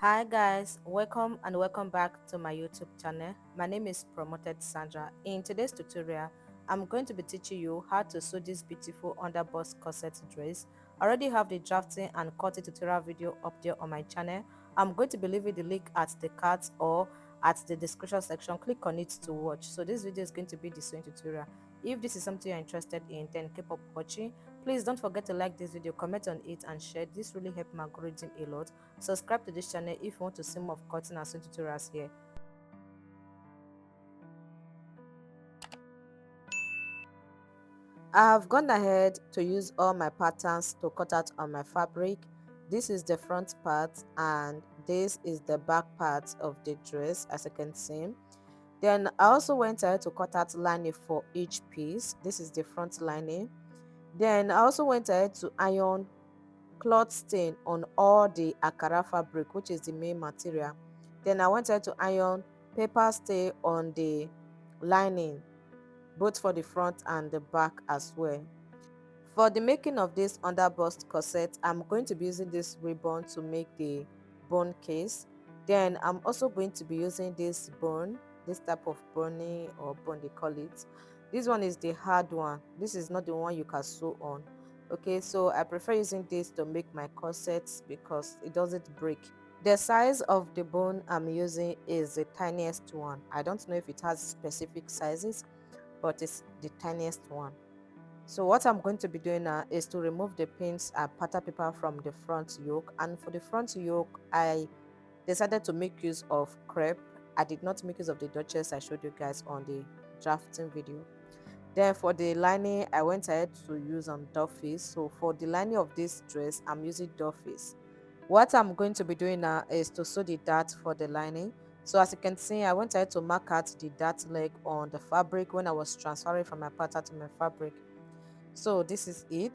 Hi guys, welcome back to my YouTube channel. My name is Promoted Sandra. In today's tutorial, I'm going to be teaching you how to sew this beautiful underbust corset dress. I already have the drafting and cutting tutorial video up there on my channel. I'm going to be leaving the link at the card or at the description section. Click on it to watch. So this video is going to be the sewing tutorial. If this is something you're interested in, then keep up watching. Please don't forget to like this video, comment on it and share. This really helps my algorithm a lot. Subscribe to this channel if you want to see more of cutting and sewing tutorials here. I have gone ahead to use all my patterns to cut out on my fabric. This is the front part and this is the back part of the dress, as you can see. Then I also went ahead to cut out lining for each piece. This is the front lining. Then I also went ahead to iron cloth stain on all the Akara fabric, which is the main material. Then I went ahead to iron paper stain on the lining, both for the front and the back as well. For the making of this underbust corset, I'm going to be using this ribbon to make the bone case. Then I'm also going to be using this bone, this type of boning or bone they call it. This one is the hard one. This is not the one you can sew on. Okay, so I prefer using this to make my corsets because it doesn't break. The size of the bone I'm using is the tiniest one. I don't know if it has specific sizes, but it's the tiniest one. So what I'm going to be doing now is to remove the pins and pattern paper from the front yoke. And for the front yoke, I decided to make use of crepe. I did not make use of the Duchess I showed you guys on the drafting video. Then for the lining, I went ahead to use on Duffy's. So for the lining of this dress, I'm using Duffy's. What I'm going to be doing now is to sew the dart for the lining. So as you can see, I went ahead to mark out the dart leg on the fabric when I was transferring from my pattern to my fabric. So this is it.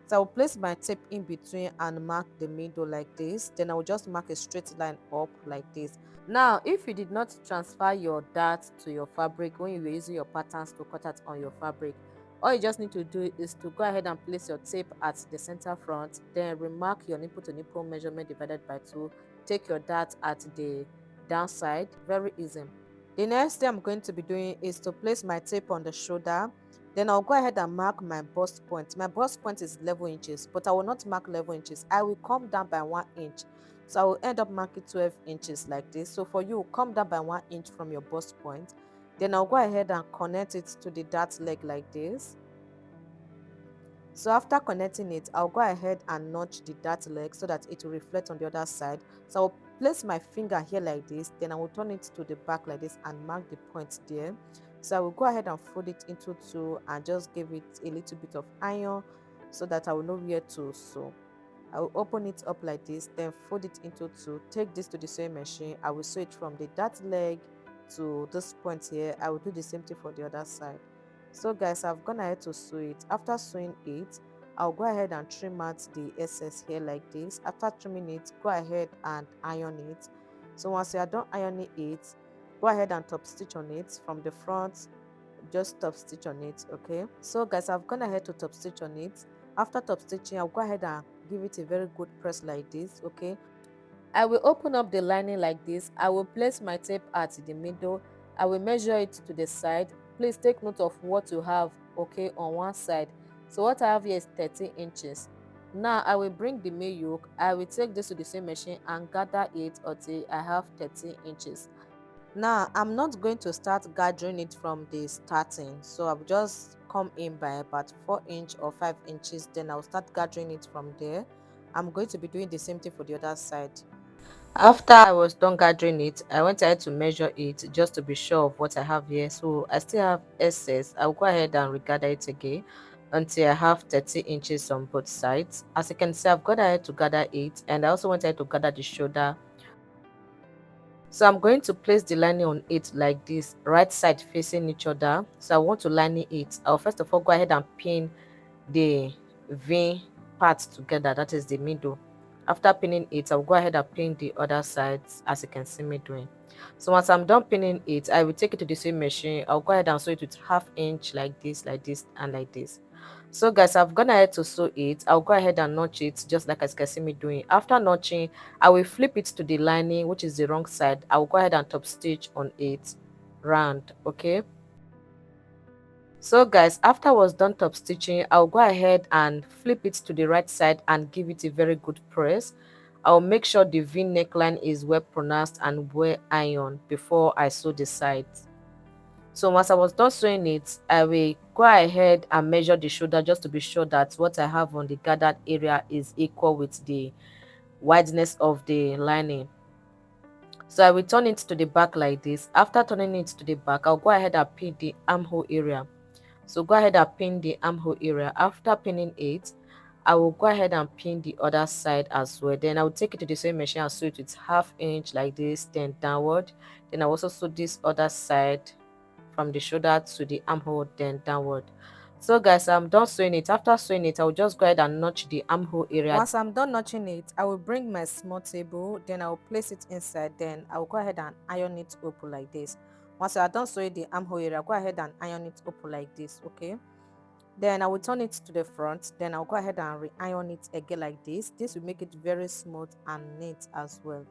So I'll place my tape in between and mark the middle like this. Then I will just mark a straight line up like this. Now if you did not transfer your dart to your fabric when you were using your patterns to cut out on your fabric, all you just need to do is to go ahead and place your tape at the center front, then remark your nipple to nipple measurement divided by 2, take your dart at the downside. Very easy. The next thing I'm going to be doing is to place my tape on the shoulder. Then I'll go ahead and mark my bust point. My bust point is 11 inches, but I will not mark 11 inches. I will come down by 1 inch. So I will end up marking 12 inches like this. So for you, come down by 1 inch from your bust point. Then I'll go ahead and connect it to the dart leg like this. So after connecting it, I'll go ahead and notch the dart leg so that it will reflect on the other side. So I'll place my finger here like this, then I will turn it to the back like this and mark the point there. So I will go ahead and fold it into two and just give it a little bit of iron so that I will know where to sew. I will open it up like this, then fold it into two, take this to the sewing machine. I will sew it from the dart leg to this point here. I will do the same thing for the other side. So guys, I've gone ahead to sew it. After sewing it, I'll go ahead and trim out the excess here like this. After trimming it, go ahead and iron it. So once you are done ironing it, go ahead and top stitch on it from the front. Just top stitch on it. Okay, so guys, I've gone ahead to top stitch on it. After top stitching, I'll go ahead and give it a very good press like this. Okay, I will open up the lining like this. I will place my tape at the middle. I will measure it to the side. Please take note of what you have, okay, on one side. So what I have here is 13 inches. Now I will bring the main yoke. I will take this to the sewing machine and gather it until I have 13 inches. Now I'm not going to start gathering it from the starting, so I'll just come in by about 4 inch or 5 inches, then I'll start gathering it from there. I'm going to be doing the same thing for the other side. After I was done gathering it, I went ahead to measure it just to be sure of what I have here. So I still have excess. I'll go ahead and regather it again until I have 30 inches on both sides. As you can see, I've got ahead to gather it, and I also went ahead to gather the shoulder. So I'm going to place the lining on it like this, right side facing each other. So I want to line it. I'll first of all go ahead and pin the V part together, that is the middle. After pinning it, I'll go ahead and pin the other sides as you can see me doing. So once I'm done pinning it, I will take it to the sewing machine. I'll go ahead and sew it with 1/2 inch like this, and like this. So guys, I've gone ahead to sew it. I'll go ahead and notch it just like as you can see me doing. After notching, I will flip it to the lining, which is the wrong side. I will go ahead and top stitch on it round. Okay, so guys, after I was done top stitching, I'll go ahead and flip it to the right side and give it a very good press. I'll make sure the V neckline is well pronounced and well ironed before I sew the sides. So once I was done sewing it, I will go ahead and measure the shoulder just to be sure that what I have on the gathered area is equal with the wideness of the lining. So I will turn it to the back like this. After turning it to the back, I'll go ahead and pin the armhole area. So go ahead and pin the armhole area. After pinning it, I will go ahead and pin the other side as well. Then I will take it to the sewing machine and sew it with 1/2 inch like this, then downward. Then I will also sew this other side from the shoulder to the armhole, then downward. So guys, I'm done sewing it. After sewing it, I will just go ahead and notch the armhole area. Once I'm done notching it, I will bring my small table, then I will place it inside, then I will go ahead and iron it open like this. Once I are done sewing the armhole area, go ahead and iron it open like this. Okay, then I will turn it to the front, then I'll go ahead and re-iron it again like this will make it very smooth and neat as well.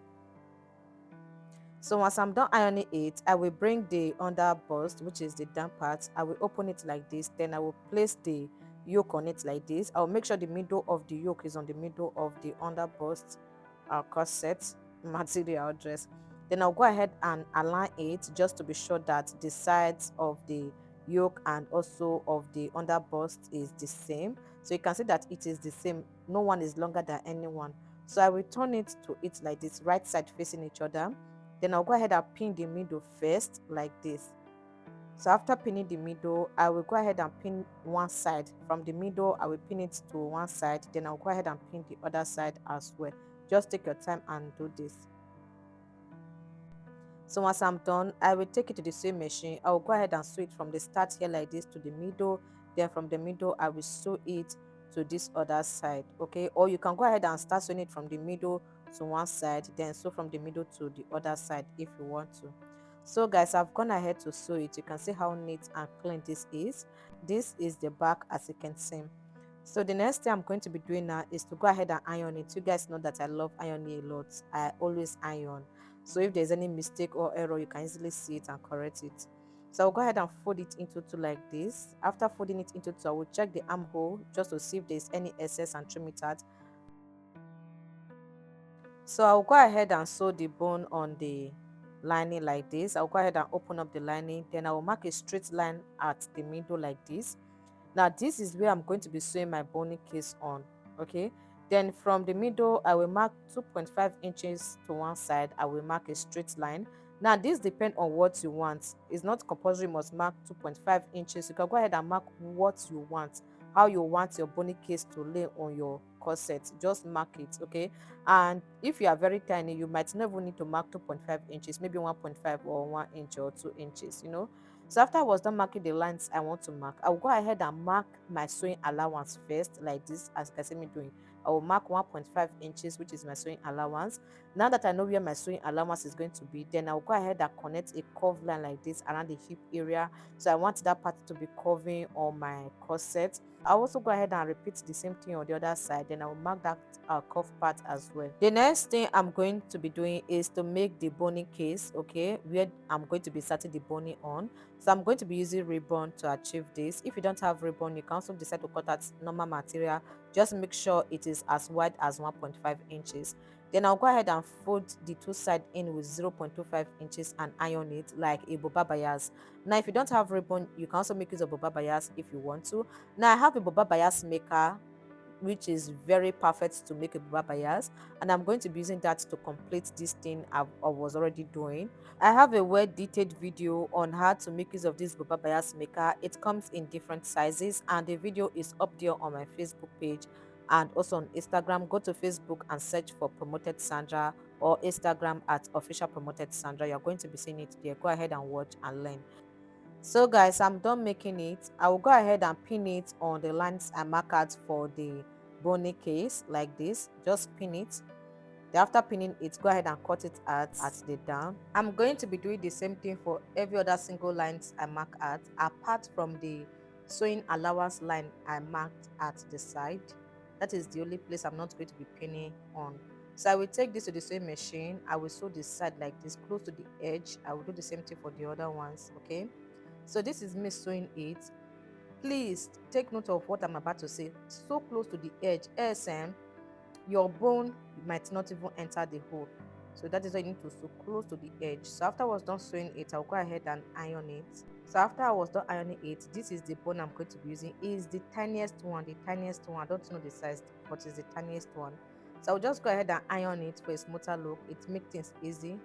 So once I'm done ironing it, I will bring the under bust, which is the down part. I will open it like this, then I will place the yoke on it like this. I'll make sure the middle of the yoke is on the middle of the under bust corset material dress. Then I'll go ahead and align it just to be sure that the sides of the yoke and also of the under bust is the same. So you can see that it is the same. No one is longer than anyone. So I will turn it to it like this, right side facing each other. Then I'll go ahead and pin the middle first like this. So after pinning the middle, I will go ahead and pin one side. From the middle, I will pin it to one side. Then I'll go ahead and pin the other side as well. Just take your time and do this. So once I'm done, I will take it to the sewing machine. I will go ahead and sew it from the start here like this to the middle. Then from the middle, I will sew it to this other side. Okay, or you can go ahead and start sewing it from the middle to one side, then sew from the middle to the other side if you want to. So guys, I've gone ahead to sew it. You can see how neat and clean this is. This is the back, as you can see. So the next thing I'm going to be doing now is to go ahead and iron it. You guys know that I love ironing a lot. I always iron. So if there's any mistake or error, you can easily see it and correct it. So I'll go ahead and fold it into two like this. After folding it into two, I will check the armhole just to see if there's any excess and trim it out. So I'll go ahead and sew the bone on the lining like this. I'll go ahead and open up the lining. Then I will mark a straight line at the middle like this. Now this is where I'm going to be sewing my boning case on. Okay, then from the middle I will mark 2.5 inches to one side. I will mark a straight line. Now this depends on what you want. It's not compulsory you must mark 2.5 inches. You can go ahead and mark what you want, how you want your boning case to lay on your corset. Just mark it. Okay, and if you are very tiny, you might never need to mark 2.5 inches, maybe 1.5 or 1 inch or 2 inches, you know. So after I was done marking the lines I want to mark, I will go ahead and mark my sewing allowance first, like this, as you can see me doing. I will mark 1.5 inches, which is my sewing allowance. Now that I know where my sewing allowance is going to be, then I'll go ahead and connect a curved line like this around the hip area. So I want that part to be curving on my corset. I'll also go ahead and repeat the same thing on the other side. Then I will mark that curved part as well. The next thing I'm going to be doing is to make the boning case, okay, where I'm going to be starting the boning on. So I'm going to be using ribbon to achieve this. If you don't have ribbon, you can also decide to cut out normal material. Just make sure it is as wide as 1.5 inches. Then I'll go ahead and fold the two sides in with 0.25 inches and iron it like a boba bias. Now if you don't have ribbon, you can also make use of boba bias if you want to. Now I have a boba bias maker, which is very perfect to make a boba bias, and I'm going to be using that to complete this thing I was already doing. I have a well detailed video on how to make use of this boba bias maker. It comes in different sizes, and the video is up there on my Facebook page and also on Instagram. Go to Facebook and search for Promoted Sandra, or Instagram at Official Promoted Sandra. You're going to be seeing it there. Go ahead and watch and learn. So guys, I'm done making it. I will go ahead and pin it on the lines I marked out for the boning case like this. Just pin it. Then after pinning it, go ahead and cut it at the down. I'm going to be doing the same thing for every other single lines I mark at, apart from the sewing allowance line I marked at the side. That is the only place I'm not going to be pinning on. So I will take this to the sewing machine. I will sew this side like this, close to the edge. I will do the same thing for the other ones, okay? So this is me sewing it. Please take note of what I'm about to say. So close to the edge, ASM, your bone might not even enter the hole. So that is why you need to sew close to the edge. So after I was done sewing it, I'll go ahead and iron it. So after I was done ironing it, this is the bone I'm going to be using. Is the tiniest one, the tiniest one. I don't know the size, but it's the tiniest one. So I'll just go ahead and iron it for a smoother look. It makes things easy.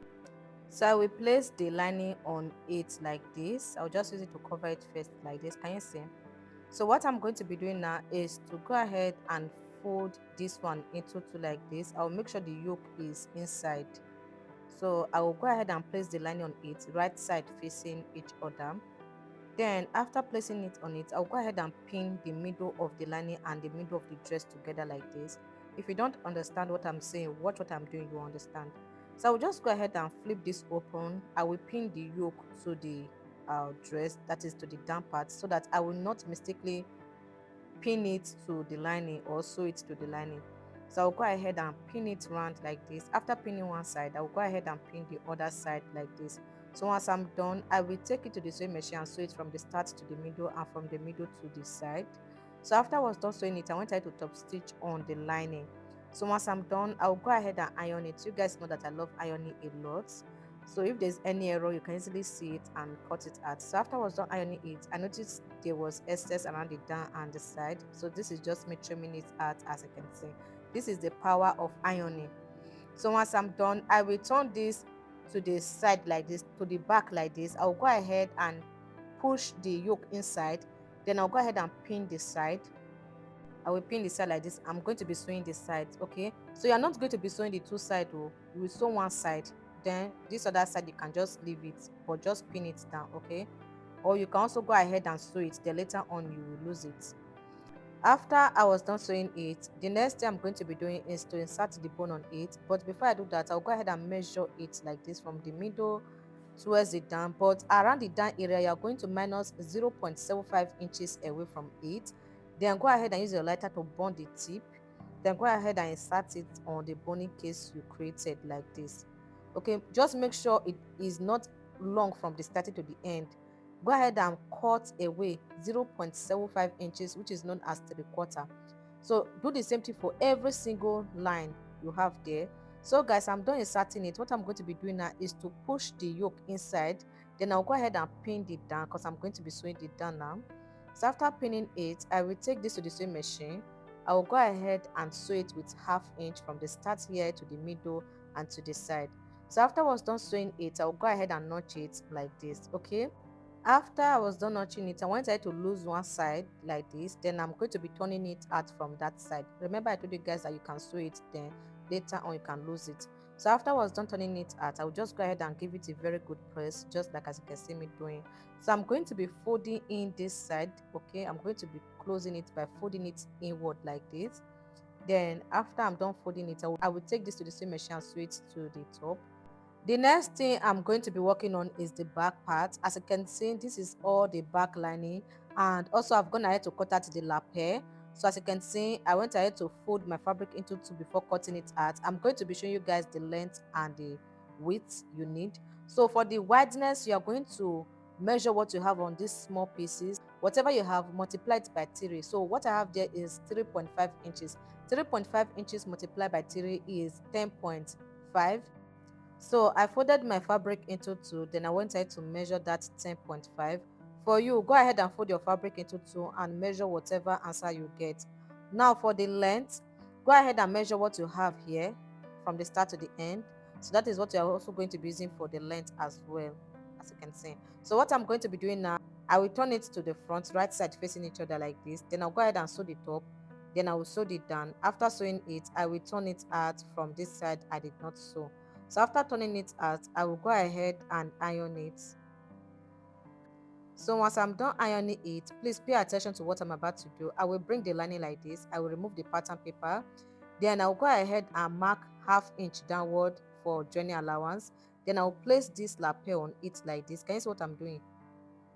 So I will place the lining on it like this. I'll just use it to cover it first like this. Can you see? So what I'm going to be doing now is to go ahead and fold this one into two like this. I'll make sure the yoke is inside. So I will go ahead and place the lining on it, right side facing each other. Then after placing it on it, I'll go ahead and pin the middle of the lining and the middle of the dress together like this. If you don't understand what I'm saying, watch what I'm doing, you understand. So I'll just go ahead and flip this open. I will pin the yoke to the dress, that is to the down part, so that I will not mistakenly pin it to the lining or sew it to the lining. So I'll go ahead and pin it round like this. After pinning one side, I'll go ahead and pin the other side like this. So once I'm done, I will take it to the sewing machine and sew it from the start to the middle and from the middle to the side. So after I was done sewing it, I went ahead to top stitch on the lining. So once I'm done, I'll go ahead and iron it. You guys know that I love ironing a lot. So if there's any error, you can easily see it and cut it out. So after I was done ironing it, I noticed there was excess around the down and the side. So this is just me trimming it out, as you can see. This is the power of ironing. So once I'm done, I will turn this to the side like this, to the back like this. I'll go ahead and push the yoke inside. Then I'll go ahead and pin the side. I will pin the side like this. I'm going to be sewing the sides, okay? So you're not going to be sewing the two sides, oh. You will sew one side, then this other side you can just leave it, but just pin it down, okay? Or you can also go ahead and sew it, then later on you will lose it. After I was done sewing it, the next thing I'm going to be doing is to insert the bone on it. But before I do that, I'll go ahead and measure it like this from the middle towards the down. But around the down area, you're going to minus 0.75 inches away from it. Then go ahead and use your lighter to burn the tip. Then go ahead and insert it on the boning case you created like this. Okay, just make sure it is not long from the starting to the end. Go ahead and cut away 0.75 inches, which is known as 3/4. So do the same thing for every single line you have there. So guys, I'm done inserting it. What I'm going to be doing now is to push the yoke inside. Then I'll go ahead and pin it down because I'm going to be sewing it down now. So after pinning it, I will take this to the sewing machine. I will go ahead and sew it with 1/2 inch from the start here to the middle and to the side. So after I was done sewing it, I'll go ahead and notch it like this, okay? After I was done notching it, I wanted to lose one side like this. Then I'm going to be turning it out from that side. Remember I told you guys that you can sew it, then later on you can lose it. So after I was done turning it out, I will just go ahead and give it a very good press, just like as you can see me doing. So I'm going to be folding in this side, okay? I'm going to be closing it by folding it inward like this. Then after I'm done folding it, I will take this to the sewing machine and sew it to the top. The next thing I'm going to be working on is the back part. As you can see, this is all the back lining, and also I've gone ahead to cut out the lapel. So as you can see, I went ahead to fold my fabric into two before cutting it out. I'm going to be showing you guys the length and the width you need. So for the wideness, you are going to measure what you have on these small pieces. Whatever you have, multiply it by 3. So what I have there is 3.5 inches. 3.5 inches multiplied by 3 is 10.5. So I folded my fabric into two, then I went ahead to measure that 10.5. For you, go ahead and fold your fabric into two and measure whatever answer you get. Now for the length, go ahead and measure what you have here from the start to the end. So that is what you are also going to be using for the length as well, as you can see. So what I'm going to be doing now, I will turn it to the front, right side facing each other like this. Then I'll go ahead and sew the top. Then I will sew it down. After sewing it, I will turn it out from this side I did not sew. So after turning it out, I will go ahead and iron it. So once I'm done ironing it, please pay attention to what I'm about to do. I will bring the lining like this. I will remove the pattern paper. Then I'll go ahead and mark 1/2 inch downward for joining allowance. Then I'll place this lapel on it like this. Can you see what I'm doing?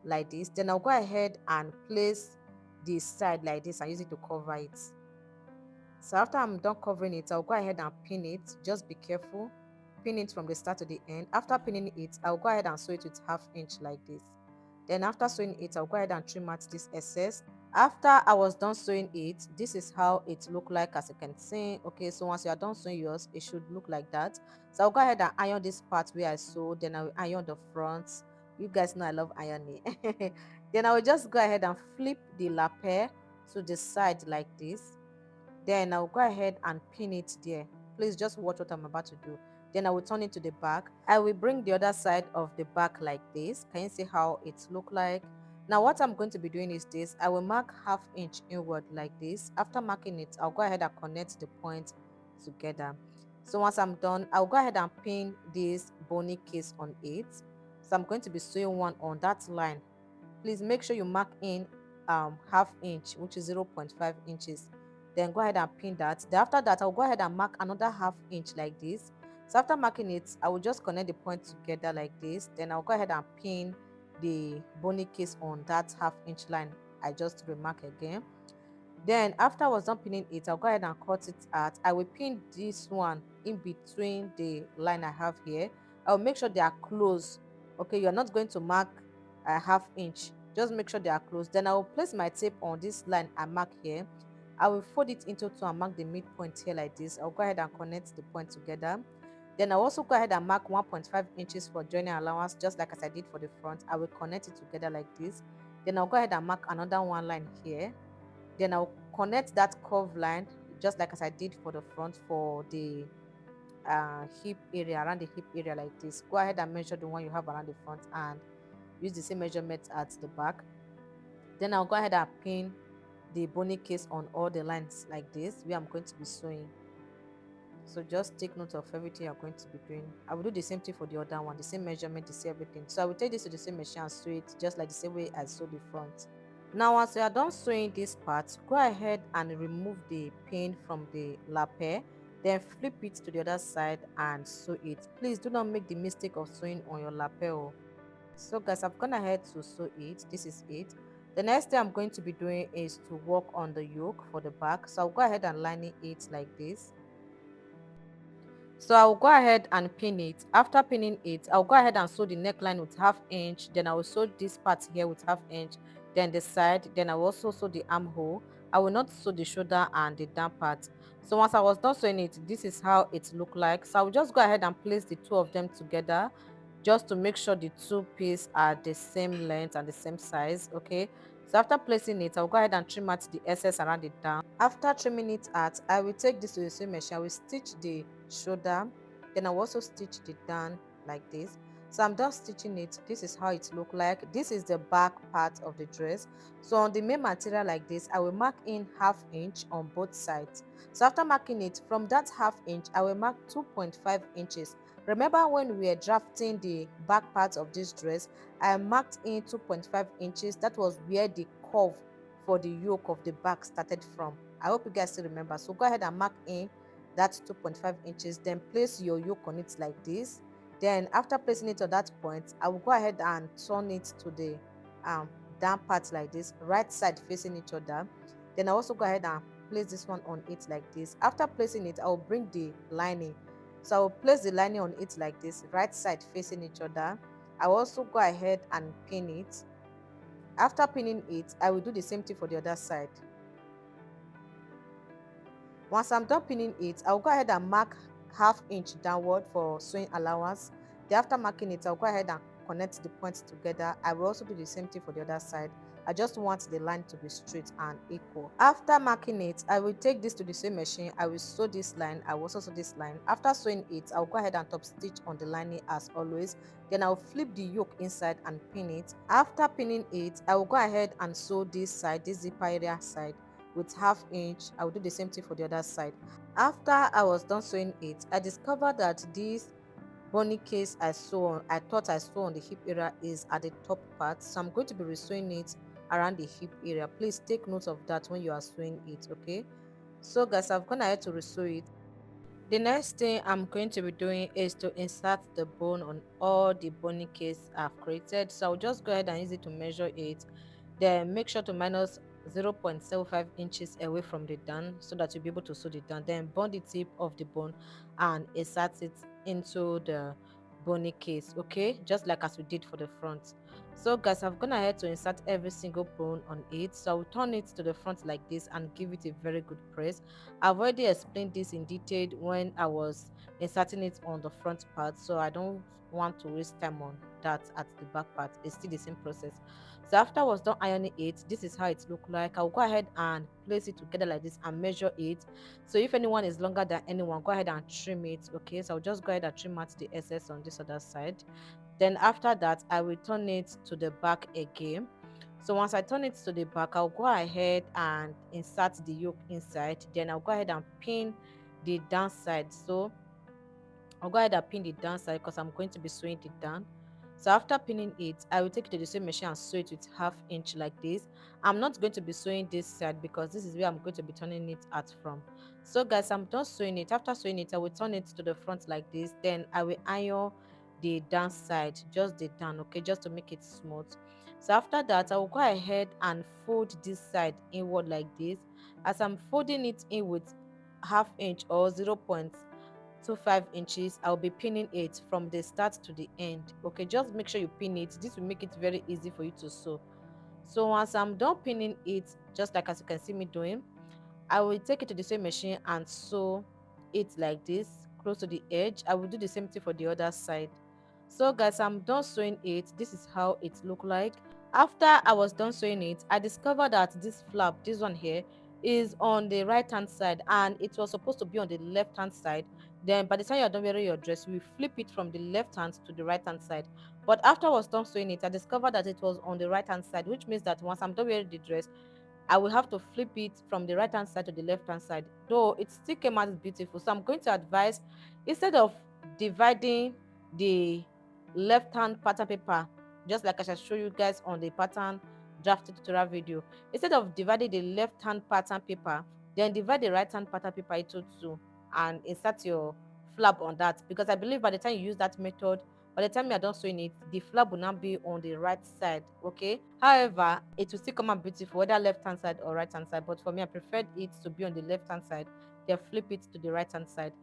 like this. Then I'll go ahead and place the side like this and use it to cover it. So after I'm done covering it, I'll go ahead and pin it. Just be careful. Pin it from the start to the end. After pinning it, I'll go ahead and sew it with 1/2 inch like this. Then after sewing it, I'll go ahead and trim out this excess. After I was done sewing it, this is how it look like, as you can see. Okay, so once you are done sewing yours, it should look like that. So I'll go ahead and iron this part where I sewed. Then I will iron the front. You guys know I love ironing. Then I will just go ahead and flip the lapel to the side like this. Then I'll go ahead and pin it there. Please just watch what I'm about to do. Then I will turn it to the back. I will bring the other side of the back like this. Can you see how it look like? Now what I'm going to be doing is this. I will mark 1/2 inch inward like this. After marking it, I'll go ahead and connect the point together. So once I'm done, I'll go ahead and pin this bony case on it. So I'm going to be sewing one on that line. Please make sure you mark in 1/2 inch, which is 0.5 inches. Then go ahead and pin that. Then after that, I'll go ahead and mark another 1/2 inch like this. So after marking it, I will just connect the point together like this. Then I'll go ahead and pin the bony case on that 1/2 inch line I just remark again. Then after I was done pinning it, I'll go ahead and cut it out. I will pin this one in between the line I have here. I'll make sure they are close. Okay, you're not going to mark a 1/2 inch. Just make sure they are close. Then I will place my tape on this line I mark here. I will fold it into two and mark the midpoint here like this. I'll go ahead and connect the point together. Then I'll also go ahead and mark 1.5 inches for joining allowance, just like as I did for the front. I will connect it together like this. Then I'll go ahead and mark another one line here. Then I'll connect that curve line just like as I did for the front for the hip area, around the hip area like this. Go ahead and measure the one you have around the front and use the same measurement at the back. Then I'll go ahead and pin the bony case on all the lines like this where I'm going to be sewing. So just take note of everything you're going to be doing. I will do the same thing for the other one, the same measurement, the same everything. So I will take this to the same machine and sew it just like the same way I sewed the front. Now once you are done sewing this part, go ahead and remove the pin from the lapel, then flip it to the other side and sew it. Please do not make the mistake of sewing on your lapel. So guys, I've gone ahead to sew it. This is it. The next thing I'm going to be doing is to work on the yoke for the back. So I'll go ahead and line it like this. So I'll go ahead and pin it. After pinning it, I'll go ahead and sew the neckline with 1/2 inch. Then I will sew this part here with 1/2 inch. Then the side. Then I will also sew the armhole. I will not sew the shoulder and the down part. So once I was done sewing it, this is how it look like. So I will just go ahead and place the two of them together, just to make sure the two pieces are the same length and the same size. Okay. So after placing it, I'll go ahead and trim out the excess around it down. After trimming it out, I will take this to the sewing machine. I will stitch the shoulder, then I will also stitch the down like this. So I'm done stitching it. This is how it look like. This is the back part of the dress. So on the main material like this, I will mark in 1/2 inch on both sides. So after marking it, from that 1/2 inch, I will mark 2.5 inches. Remember when we were drafting the back part of this dress, I marked in 2.5 inches. That was where the curve for the yoke of the back started from. I hope you guys still remember. So go ahead and mark in that 2.5 inches, then place your yoke on it like this. Then after placing it on that point, I will go ahead and turn it to the down part like this, right side facing each other. Then I also go ahead and place this one on it like this. After placing it, I will bring the lining. So I will place the lining on it like this, right side facing each other. I will also go ahead and pin it. After pinning it, I will do the same thing for the other side. Once I'm done pinning it, I'll go ahead and mark 1/2 inch downward for sewing allowance. Then after marking it, I'll go ahead and connect the points together. I will also do the same thing for the other side. I just want the line to be straight and equal. After marking it, I will take this to the sewing machine. I will sew this line. I will also sew this line. After sewing it, I'll go ahead and top stitch on the lining as always. Then I'll flip the yoke inside and pin it. After pinning it, I will go ahead and sew this side, this zipper area side, with 1/2 inch. I will do the same thing for the other side. After I was done sewing it, I discovered that this bony case I thought I sew on the hip area is at the top part. So I'm going to be resewing it around the hip area. Please take note of that when you are sewing it. Okay, so guys, I've gone ahead to resew it. The next thing I'm going to be doing is to insert the bone on all the bony case I've created. So I'll just go ahead and use it to measure it. Then make sure to minus 0.75 inches away from the down so that you'll be able to sew it down. Then bond the tip of the bone and insert it into the bony case, okay, just like as we did for the front. So guys, I've gone ahead to insert every single bone on it. So I'll turn it to the front like this and give it a very good press. I've already explained this in detail when I was inserting it on the front part, so I don't want to waste time on that at the back part. It's still the same process. So after I was done ironing it, this is how it looked like. I'll go ahead and place it together like this and measure it. So if anyone is longer than anyone, go ahead and trim it. Okay, so I'll just go ahead and trim out the excess on this other side. Then after that, I will turn it to the back again. So once I turn it to the back, I'll go ahead and insert the yoke inside. Then I'll go ahead and pin the downside. So I'll go ahead and pin the downside because I'm going to be sewing it down. So after pinning it, I will take it to the sewing machine and sew it with half inch like this. I'm not going to be sewing this side because this is where I'm going to be turning it out from. So guys, I'm done sewing it. After sewing it, I will turn it to the front like this. Then I will iron the downside, just the down, okay, just to make it smooth. So after that, I will go ahead and fold this side inward like this. As I'm folding it in with half inch or 0.25 inches, I'll be pinning it from the start to the end. Okay, just make sure you pin it. This will make it very easy for you to sew. So once I'm done pinning it, just like as you can see me doing, I will take it to the same machine and sew it like this close to the edge. I will do the same thing for the other side. So guys, I'm done sewing it. This is how it look like. After I was done sewing it, I discovered that this flap, this one here, is on the right hand side and it was supposed to be on the left hand side. Then by the time you're done wearing your dress, you flip it from the left hand to the right hand side. But after I was done sewing it, I discovered that it was on the right hand side, which means that once I'm done wearing the dress, I will have to flip it from the right hand side to the left hand side, though it still came out beautiful. So I'm going to advise, instead of dividing the left hand pattern paper, just like I shall show you guys on the pattern drafted tutorial video, instead of dividing the left hand pattern paper, then divide the right hand pattern paper into two and insert your flap on that, because I believe by the time you use that method, by the time you are done sewing it, the flap will now be on the right side, okay? However, it will still come out beautiful whether left hand side or right hand side, but for me I preferred it to be on the left hand side, then flip it to the right hand side.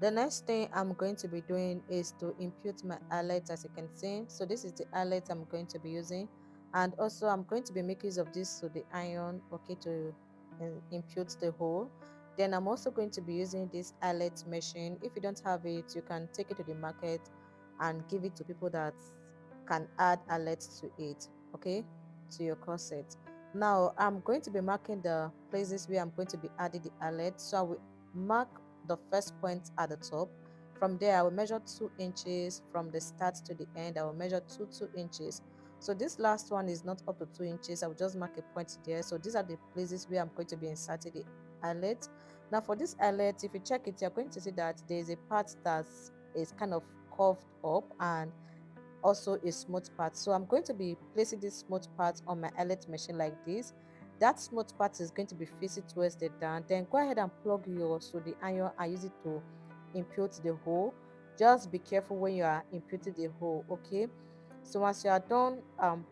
The next thing I'm going to be doing is to impute my eyelet, as you can see. So this is the eyelet I'm going to be using, and also I'm going to be making use of this to the iron, okay, to impute the hole. Then I'm also going to be using this eyelet machine. If you don't have it, you can take it to the market and give it to people that can add eyelets to it, okay, to your corset. Now I'm going to be marking the places where I'm going to be adding the eyelet. So I will mark the first point at the top. From there, I will measure 2 inches from the start to the end. I will measure 2 inches. So this last one is not up to 2 inches. I will just mark a point there. So these are the places where I'm going to be inserting the eyelet. Now for this eyelet, if you check it, you're going to see that there is a part that is kind of curved up and also a smooth part. So I'm going to be placing this smooth part on my eyelet machine like this. That smooth part is going to be facing towards the down. Then go ahead and plug your so the iron and use it to impute the hole. Just be careful when you are imputing the hole, okay? So once you are done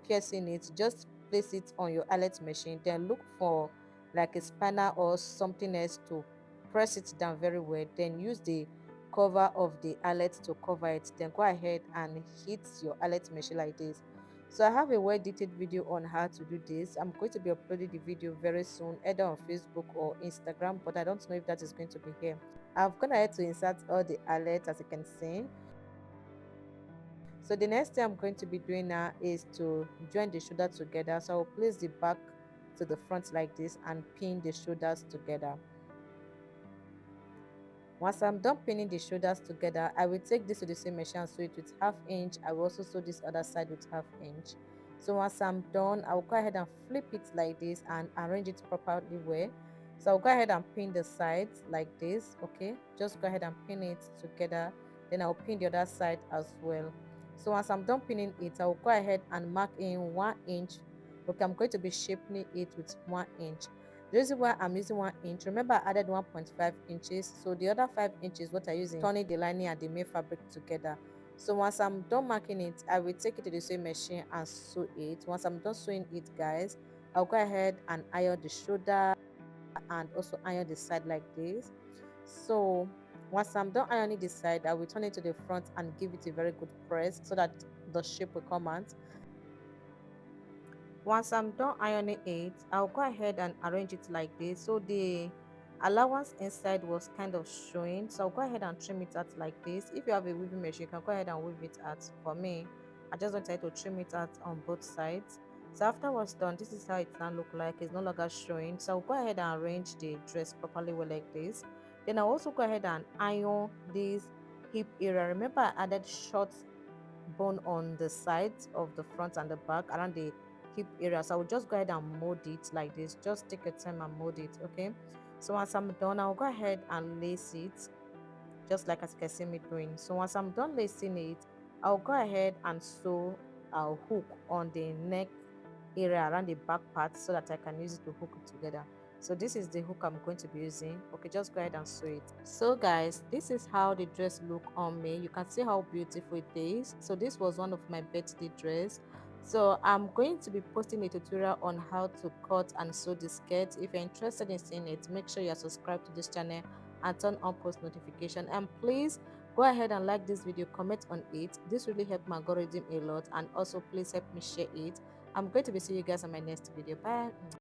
piercing it, just place it on your eyelet machine. Then look for like a spanner or something else to press it down very well. Then use the cover of the eyelet to cover it. Then go ahead and hit your eyelet machine like this. So I have a well detailed video on how to do this. I'm going to be uploading the video very soon, either on Facebook or Instagram, but I don't know if that is going to be here. I've gone ahead to insert all the eyelets, as you can see. So the next thing I'm going to be doing now is to join the shoulder together. So I'll place the back to the front like this and pin the shoulders together. Once I'm done pinning the shoulders together, I will take this to the same machine and sew it with half inch. I will also sew this other side with half inch. So once I'm done, I will go ahead and flip it like this and arrange it properly well. So I'll go ahead and pin the sides like this, okay? Just go ahead and pin it together. Then I'll pin the other side as well. So once I'm done pinning it, I'll go ahead and mark in 1 inch. Okay, I'm going to be shaping it with 1 inch. The reason why I'm using 1 inch, remember I added 1.5 inches, so the other 5 inches what I use in turning the lining and the main fabric together. So once I'm done marking it, I will take it to the sewing machine and sew it. Once I'm done sewing it, guys, I'll go ahead and iron the shoulder and also iron the side like this. So once I'm done ironing this side, I will turn it to the front and give it a very good press so that the shape will come out. Once I'm done ironing it, I'll go ahead and arrange it like this. So the allowance inside was kind of showing, so I'll go ahead and trim it out like this. If you have a weaving machine, you can go ahead and weave it out. For me, I just wanted to trim it out on both sides. So after what's done, this is how it now look like. It's no longer showing, so I'll go ahead and arrange the dress properly well like this. Then I'll also go ahead and iron this hip area. Remember I added short bone on the sides of the front and the back around the hip area, so I will just go ahead and mold it like this. Just take your time and mold it. Okay, so once I'm done, I'll go ahead and lace it just like as you can see me doing. So once I'm done lacing it, I'll go ahead and sew a hook on the neck area around the back part so that I can use it to hook it together. So this is the hook I'm going to be using. Okay, just go ahead and sew it. So guys, this is how the dress look on me. You can see how beautiful it is. So this was one of my birthday dress. So I'm going to be posting a tutorial on how to cut and sew the skirt. If you're interested in seeing it, make sure you're subscribed to this channel and turn on post notification, and please go ahead and like this video, comment on it. This really helped my algorithm a lot, and also please help me share it. I'm going to be seeing you guys on my next video. Bye.